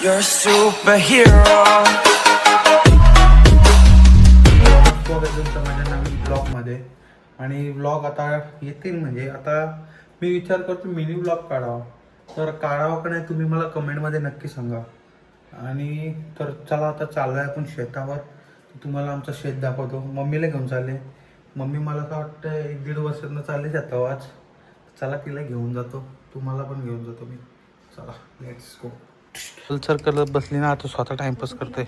You're a superhero. स्वागत आहे तुमचं माझ्या नवीन ब्लॉगमध्ये. आणि ब्लॉग आता येतील म्हणजे आता मी विचार करतो मिनी ब्लॉग काढावा. तर काढावा का नाही तुम्ही मला कमेंटमध्ये नक्की सांगा. आणि तर चला आता चाललोय आपण शेतावर. तुम्हाला आमचं शेत दाखवतो. मम्मीला घेऊन चालले. मम्मी मला असं वाटतं 1-1.5 वर्षातनं चालले जातो आज. चला तिला घेऊन जातो. तुम्हाला पण घेऊन जातो मी. चला लेट्स गो. कल्चर करत बसली ना आता स्वतः टाइमपास करते.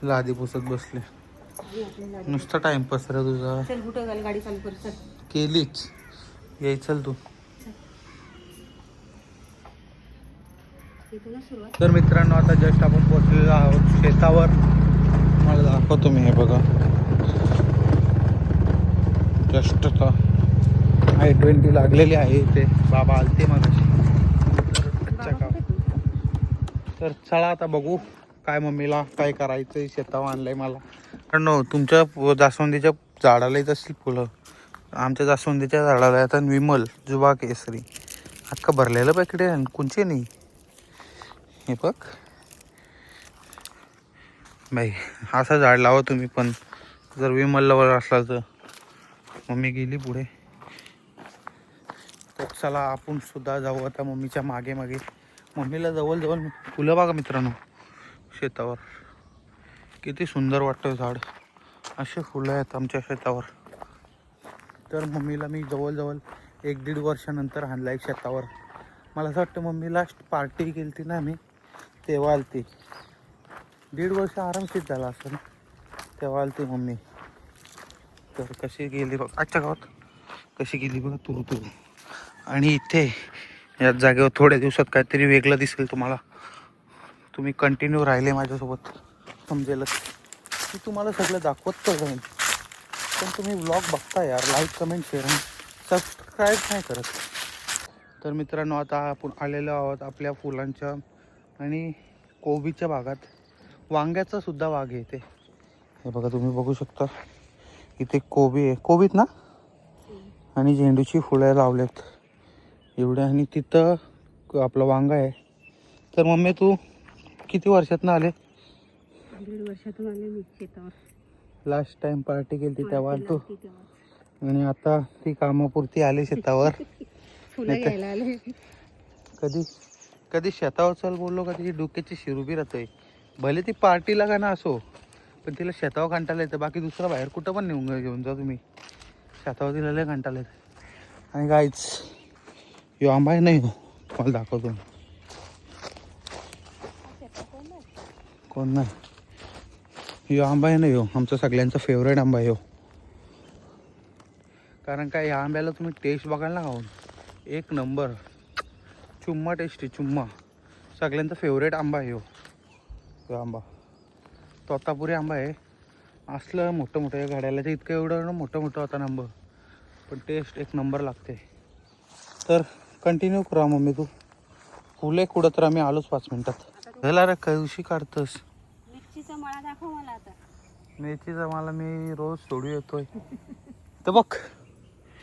लादी पुसत बसले. नुसतं टाइमपास रे तुझा. चल कुठं घाल गाडी चालू कर चल. केलीच याय चल तू. इथूनच सुरुवात. तर मित्रांनो आता जस्ट आपण पोहोचलेलो आहोत शेतावर. मला दाखवतो मी. हे बघा जस्ट आता I-20 लागलेली आहे इथे. बाबा आलते मगाशी. तर चला आता बघू काय मम्मीला काय करायचंय. शेतावर आणलंय मला. कारण तुमच्या जास्वंदीच्या झाडाला येत असतील फुलं. आमच्या जास्वंदीच्या झाडाला येतात विमल, जुबा केसरी. अख्खा भरलेलं पॅकेट आहे. कोणचे नाही हे बघ बाई. असं झाड लावा तुम्ही पण जर विमलवर असला तर. मम्मी गेली पुढे. तर चला आपण सुद्धा जाऊ आता मम्मीच्या मागे मागे. मम्मीला जवळ फुलं बघा मित्रांनो शेतावर. किती सुंदर वाटतं झाड. असे फुलं आहेत आमच्या शेतावर. तर मम्मीला मी जवळ 1-1.5 वर्षानंतर आणलं आहे शेतावर. मला असं वाटतं मम्मी लास्ट पार्टी केली ती ना आम्ही तेव्हा आलती. 1.5 वर्ष आरामशीर झाला असं तेव्हा आलती मम्मी. तर कशी गेली बघ आजच्या गावात. कशी गेली बघा तुरू. आणि इथे याच जागेवर थोड्या दिवसात काहीतरी वेगळं दिसेल तुम्हाला. तुम्ही कंटिन्यू राहिले माझ्यासोबत समजेलच. मी तुम्हाला सगळं दाखवत तर जाईन. पण तुम्ही व्लॉग बघता यार. लाईक कमेंट शेअर आणि सबस्क्राईब नाही करत. तर मित्रांनो आता आपण आलेलो आहोत आपल्या फुलांच्या आणि कोबीच्या भागात. वांग्याचा सुद्धा बाग आहे इथे. हे बघा तुम्ही बघू शकता इथे कोबी आहे. कोबीत ना आणि झेंडूची फुलं लावलेत एवढे. आणि तिथं आपलं वांगा आहे. तर मम्मी तू किती वर्षातनं आले. 1.5 वर्षातून आले मी शेतावर. लास्ट टाइम पार्टी केली ती तेव्हा तू. आणि आता ती कामापुरती आली शेतावर. फुलं घ्यायला आले. कधी शेतावर चल बोललो का तिची डोक्याची शिरूबी राहते. भले ती पार्टीला का ना असो पण तिला शेतावर कंटाळा येतं. बाकी दुसरा बाहेर कुठं पण घेऊन जा तुम्ही. शेतावर तिला लय कंटाळा येतं. आणि काहीच यो आंबा आहे नाही हो तुम्हाला दाखवतो. कोण नाही. यो आंबा आहे नाही हो आमचा सगळ्यांचा फेवरेट आंबा आहे हो. कारण काय या आंब्याला तुम्ही टेस्ट बघायला ना खाऊन एक नंबर. चुम्मा टेस्टी चुम्मा. सगळ्यांचा फेवरेट आंबा आहे हो आंबा. तोतापुरी आंबा आहे. असलं मोठं या गाड्याला ते इतकं एवढं मोठं होता ना आंबा. पण टेस्ट एक नंबर लागते. तर कंटिन्यू करा मम्मी तू. फुले कुठं तर आम्ही आलोच 5 मिनिटात. ह्याला रे कशी काढतोस. मिरचीचा मळा दाखव मला आता. मेथीचा मला मी रोज सोडू येतोय. तर बघ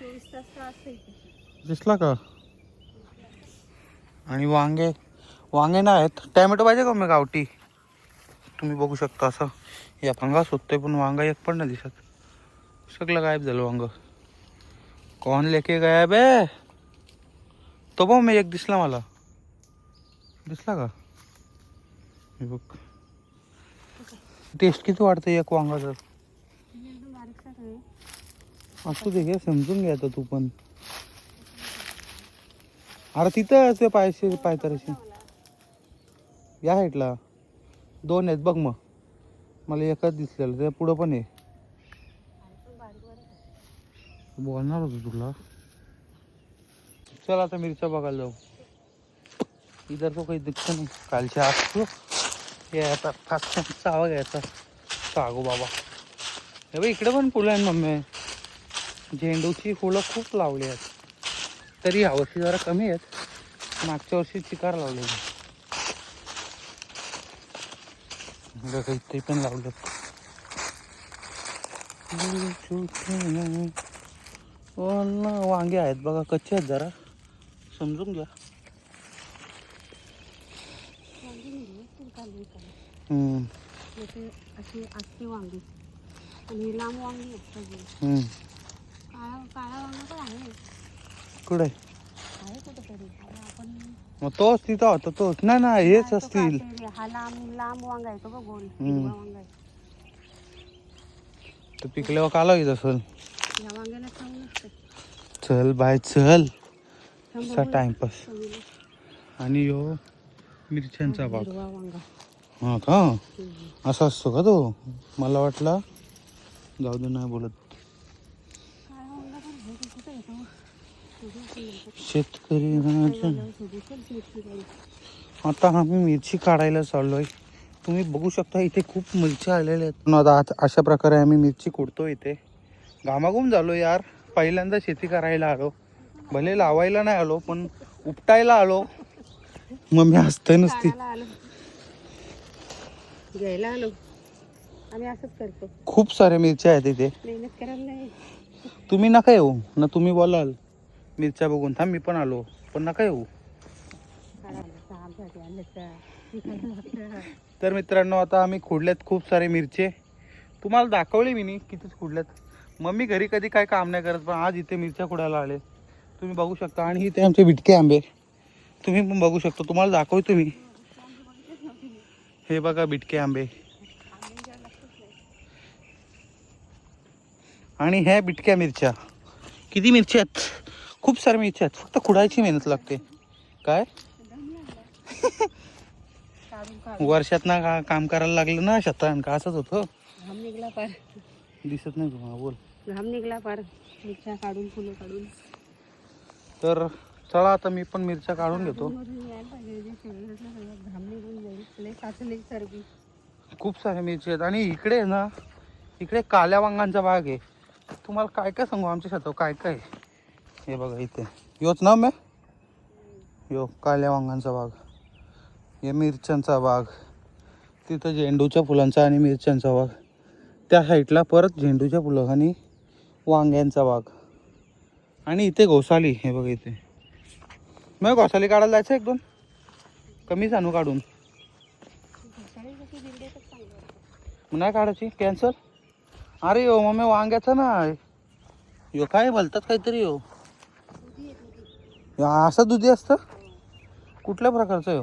24 तास तर असते इथे. दिसला का. आणि वांगे नाही आहेत. टॅमॅटो पाहिजे का मी गावठी. तुम्ही बघू शकता असं या वांगा शोधतोय पण वांगा एक पण नाही दिसत. सगळं गायब झालं वांग. कोण लेके गया बे. तो बघ मी एक दिसला मला. दिसला का. हे बघ टेस्ट किती वाटतं एक वांगाचं. एकदम बारीकसाच आहे. असू दे घे समजून घ्या तू पण. अरे तिथं ते पायतरशी या साईडला 2 आहेत बघ. मग मला एकच दिसलेलं त्या पुढं पण आहे. बोलणार होतो तुला. चल आता मिरच्या बघायला जाऊ. इधर तो काही दिसत नाही. कालच्या असतो यायचा फास्ट आवाज यायचा सागो बाबा. हे बघ इकडे पण फुलं आहे मम्मी. झेंडूची फुलं खूप लावली आहेत. तरी यावर्षी जरा कमी आहेत. मागच्या वर्षी चिकार लावलेली. ते पण लावलं. वांगे आहेत बघा कच्चे आहेत जरा समजून घ्या. वांगी चालू आहे. हम्म, याचे अशी असते वांगी आणि लांब वांगी आहेत सगळी. हम्म. काळा काळा वांगा पण आहे कुठे कुठेतरी. आता आपण मग तोच तिथं होता तोच नाही ना हेच तो असतील. काटेरी, हा लांब लांब वांगा आहे तो बघ गोल हम्म. हिरवा वांगा आहे. तर पिकल्यावर काला येत असेल. या वांग्याला खाऊ नसते. चल बाय चल असा टाइमपास. आणि यो मिरच्यांचा बाग. हिरवा वांगा. हा का असा असतो का तो? मला वाटला जाऊ दे नाही बोलत. काळा वांगा पण आहे पण कुठे येतो? शेतकरी आता आम्ही मिरची काढायला चाललोय. तुम्ही बघू शकता इथे खूप मिरच्या आलेल्या आहेत. पण आता अशा प्रकारे आम्ही मिरची कुडतो. इथे घामाघूम झालो यार. पहिल्यांदा शेती करायला आलो. भले लावायला नाही आलो पण उपटायला आलो. मग मी हसते नुसती. घ्यायला आलो आम्ही असंच करतो. खूप साऱ्या मिरच्या आहेत इथे. मेहनत करायला नाही. तुम्ही नका येऊ ना. तुम्ही बोलाल मिरच्या बघून थांब मी पण आलो पण नका येऊ. तर मित्रांनो आता आम्ही खुडल्यात खूप सारे मिरचे. तुम्हाला दाखवले मी कितीच खुडल्यात. मम्मी घरी कधी काय काम नाही करत पण आज इथे मिरच्या खुडायला आले. तुम्ही बघू शकता. आणि इथे आमचे बिटके आंबे तुम्ही पण बघू शकता. तुम्हाला दाखवतो मी. हे बघा बिटके आंबे. आणि ह्या बिटक्या मिरच्या. किती मिरच्या आहेत? खूप साऱ्या मिरच्या आहेत. फक्त खुडायची मेहनत लागते. काय वर्षात ना काम करायला लागलं ना शेतात का असंच होतं. घाम निघला पार. दिसत नाही तुम्हाला बोल. घाम निघला पार मिरच्या काढून फुलं काढून. तर चला आता मी पण मिरच्या काढून घेतो. घाम निघून जाईल. लय साचली चरबी. खूप साऱ्या मिरच्या आहेत. आणि इकडे आहे ना इकडे काल्या वांगांचा बाग आहे. तुम्हाला काय काय सांगू आमच्या शेतावर काय काय. हे बघा इथे योच ना मी यो काल्या वांगांचा बाग. हे मिरच्यांचा बाग. तिथं झेंडूच्या फुलांचा आणि मिरच्यांचा बाग. त्या साईडला परत झेंडूच्या फुलं आणि वांग्यांचा बाग. आणि इथे घोसाली. हे बघा इथे मग घोसाली काढायला जायचं एक दोन कमीच आणू काढून. नाही काढायची कॅन्सल. अरे यो मम्मी वांग्याचा ना यो काय बोलतात काहीतरी यो असं दुधी असतं. कुठल्या प्रकारचं यो?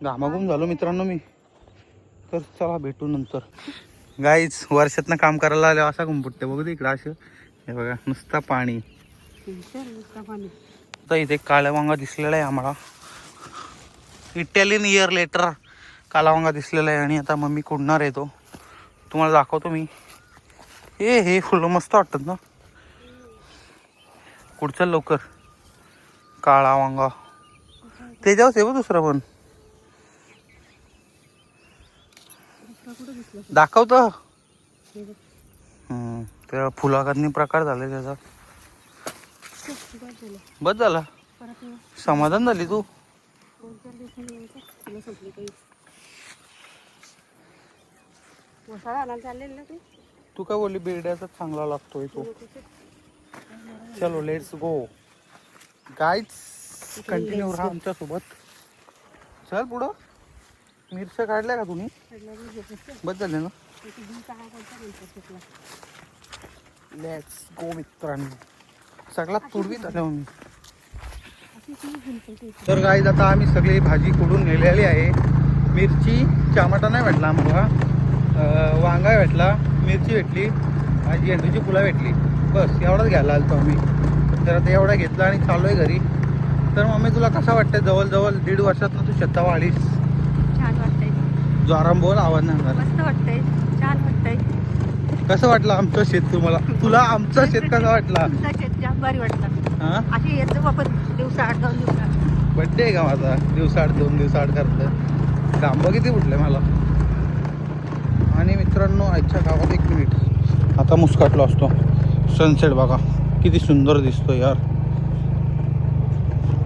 घामाघूम झालो मित्रांनो मी. तर चला भेटू नंतर. गाईच वर्षातनं काम करायला आलं असा गुंपुटते बघू दे इकडं असं. हे बघा नुसता पाणी. आता इथे काळा वांगा दिसलेला आहे आम्हाला. इटालियन इयर लेटर काला वांगा दिसलेला आहे. आणि आता मम्मी कुडणार आहे तो. तुम्हाला दाखवतो मी. हे फुलं मस्त वाटतात ना. कुडचं लवकर. काळा वांगा त्याच्यावर आहे दुसरा पण दाखवतो. त्या फुलाकातनी प्रकार झाले त्याचा. बस झाला. समाधान झाली तू. तू काय बोलली बेड्याचा चांगला लागतोय तो. चलो लेट्स गो गाईड्स. कंटिन्यू राहा आमच्या सोबत. चल पुढं. मिरच्या काढल्या का तुम्ही? बस झाले ना. लेट्स गो मित्रांनो. सगळ्यात तुडवीत आलो मी. तर गाईज आता आम्ही सगळी भाजी कुडून नेलेली आहे. मिरची टमाटा नाही भेटला आम्हाला. वांगा भेटला. मिरची भेटली आणि झेंडूची फुलं भेटली. बस एवढंच घ्यायला आलो आम्ही. तर आता एवढा घेतला आणि चालू आहे घरी. तर मम्मी तुला कसं वाटतंय? जवळजवळ 1.5 वर्षात तू शेतावर आलीस. छान वाटतंय. जोराम बोल आवाज नाही होणार. मस्त वाटतंय. छान वाटतंय. कसं वाटलं आमचं शेत तुम्हाला? तुला आमचं शेत कसं वाटला? तुमचं शेत जाम भारी वाटलं. हा अशी येतो आपण दिवसा 8-2 दिवसात. बड्डे आहे का माझा? दिवसाआड 2 दिवसाआड करतं. गांबं किती फुटले मला. आणि मित्रांनो आजच्या गावात 1 मिनिट आता मुस्काटलो असतो. सनसेट बघा किती सुंदर दिसतो यार.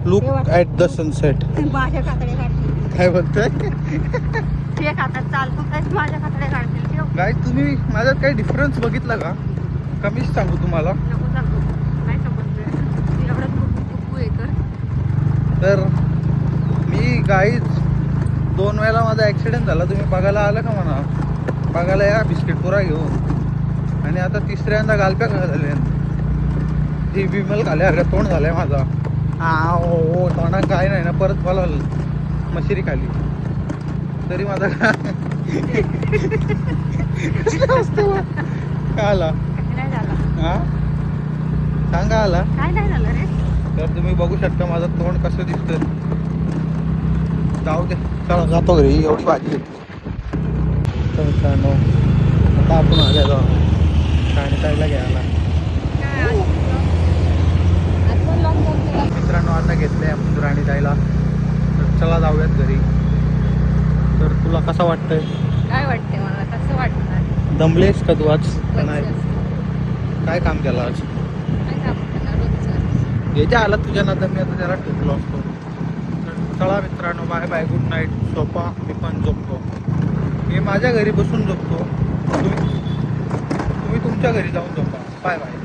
Look at the sunset. माझ्या कातड्या काढतील. काय बोलतोय? ते हातात चालतो काय माझ्या कातड्या काढतील. गाईज तुम्ही माझ्यात काही डिफरन्स बघितला का? कमीच सांगू तुम्हाला. नको सांगू. नाही समजलं. एवढं बुकू येतं. तर मी गाईच 2 वेळेला माझा ॲक्सिडेंट झाला. तुम्ही बघायला आलं का म्हणा? बघायला या बिस्किट पुरा घेऊन. आणि आता तिसऱ्यांदा गालप्या काय झाल्या ही विमल खाल्यासारखं तोंड झालंय माझा. हो तोंडात काय नाही ना परत मला मशिरी खाली तरी माझा काय आला काय झालं? हा सांगा आला. काय नाही झालं रे? तर तुम्ही बघू शकता माझं तोंड कसं दिसतं. जाऊ दे चला जातो घरी. एवढी भाजी येते तर मित्रांनो आता आपण आलेलो सॅनिटायझरला घ्यायला. मित्रांनो आता घेतलंय आपण राणी जायला. तर चला जाऊयात घरी. तर तुला कसं वाटतंय? काय वाटते मला? कसं वाटणार? दमलेस का तू आज? नाही काय काम केलं आज? काय काम करणार रोजचं? याच्या आला तुझ्या नात्यात मी आता त्याला ठोकलो असतो. तर चला मित्रांनो बाय बाय गुड नाईट. झोपा मी पण झोपतो. मी माझ्या घरी बसून झोपतो. तुम्ही तुमच्या घरी जाऊन झोपा. Bye bye.